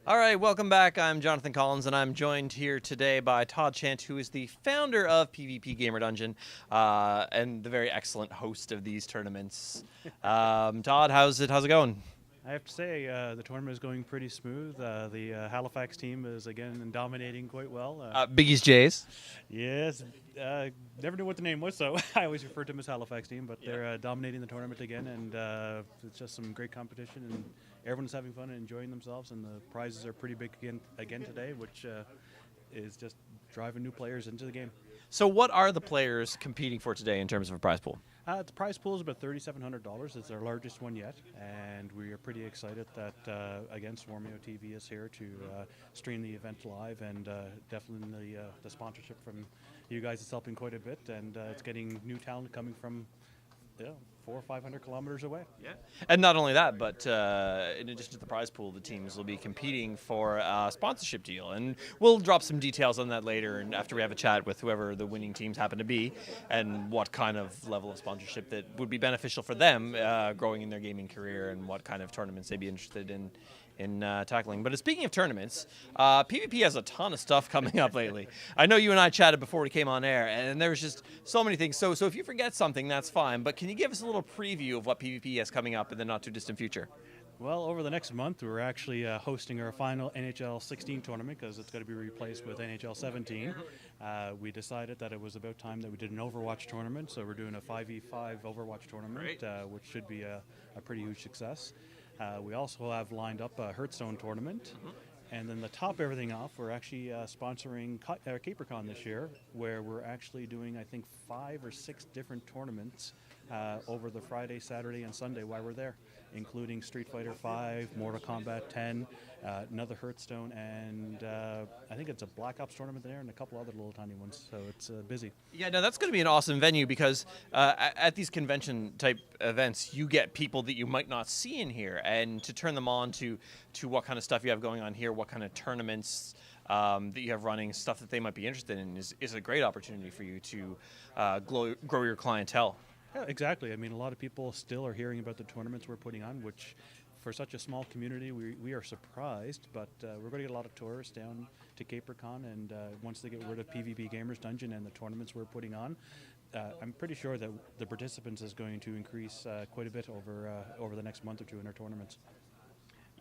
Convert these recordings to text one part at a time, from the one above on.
All right, welcome back. I'm Jonathan Collins, and I'm joined here today by Todd Chant, who is the founder of PvP Gamer Dungeon and the very excellent host of these tournaments. Todd, how's it going? I have to say, the tournament is going pretty smooth. The Halifax team is again dominating quite well. Biggie's Jays. Yes, never knew what the name was, so I always refer to them as Halifax team. But they're dominating the tournament again, and it's just some great competition, and everyone's having fun and enjoying themselves. And the prizes are pretty big again today, which is just driving new players into the game. So, what are the players competing for today in terms of a prize pool? The prize pool is about $3,700. It's our largest one yet, and we are pretty excited that again Swarmio TV is here to stream the event live, and definitely the sponsorship from you guys is helping quite a bit, and it's getting new talent coming from 400 or 500 kilometers away. Yeah. And not only that, but in addition to the prize pool, the teams will be competing for a sponsorship deal. And we'll drop some details on that later and after we have a chat with whoever the winning teams happen to be and what kind of level of sponsorship that would be beneficial for them growing in their gaming career and what kind of tournaments they'd be interested in tackling. But speaking of tournaments, PvP has a ton of stuff coming up lately. I know you and I chatted before we came on air, and there's just so many things. So if you forget something, that's fine. But can you give us a little preview of what PvP has coming up in the not-too-distant future? Well, over the next month, we're actually hosting our final NHL 16 tournament because it's going to be replaced with NHL 17. We decided that it was about time that we did an Overwatch tournament, so we're doing a 5v5 Overwatch tournament, which should be a pretty huge success. We also have lined up a Hearthstone tournament. And then to top everything off, we're actually sponsoring CaperCon this year, where we're actually doing, I think, 5 or 6 different tournaments over the Friday, Saturday, and Sunday while we're there, including Street Fighter 5, Mortal Kombat 10, another Hearthstone, and I think it's a Black Ops tournament there and a couple other little tiny ones, so it's busy. Yeah, no, that's going to be an awesome venue because at these convention-type events, you get people that you might not see in here, and to turn them on to what kind of stuff you have going on here, what kind of tournaments that you have running, stuff that they might be interested in is a great opportunity for you to grow your clientele. Yeah, exactly. I mean, a lot of people still are hearing about the tournaments we're putting on, which for such a small community, we are surprised, but we're going to get a lot of tourists down to CaperCon, and once they get rid of PvP Gamers Dungeon and the tournaments we're putting on, I'm pretty sure that the participants is going to increase quite a bit over the next month or two in our tournaments.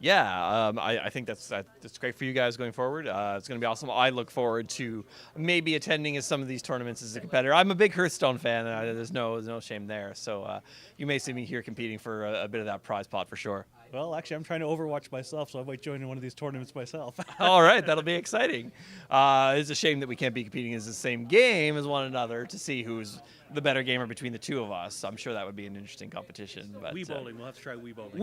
Yeah, I think that's great for you guys going forward. It's going to be awesome. I look forward to maybe attending some of these tournaments as a competitor. I'm a big Hearthstone fan, and there's no shame there. So you may see me here competing for a bit of that prize pot for sure. Well, actually, I'm trying to Overwatch myself, so I might join in one of these tournaments myself. All right, that'll be exciting. It's a shame that we can't be competing as the same game as one another to see who's the better gamer between the two of us. I'm sure that would be an interesting competition. But, Wii bowling, we'll have to try Wii bowling.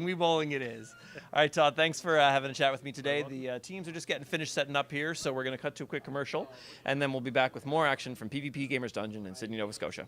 Wii bowling it is. All right, Todd, thanks for having a chat with me today. The teams are just getting finished setting up here, so we're going to cut to a quick commercial, and then we'll be back with more action from PvP Gamers Dungeon in Sydney, Nova Scotia.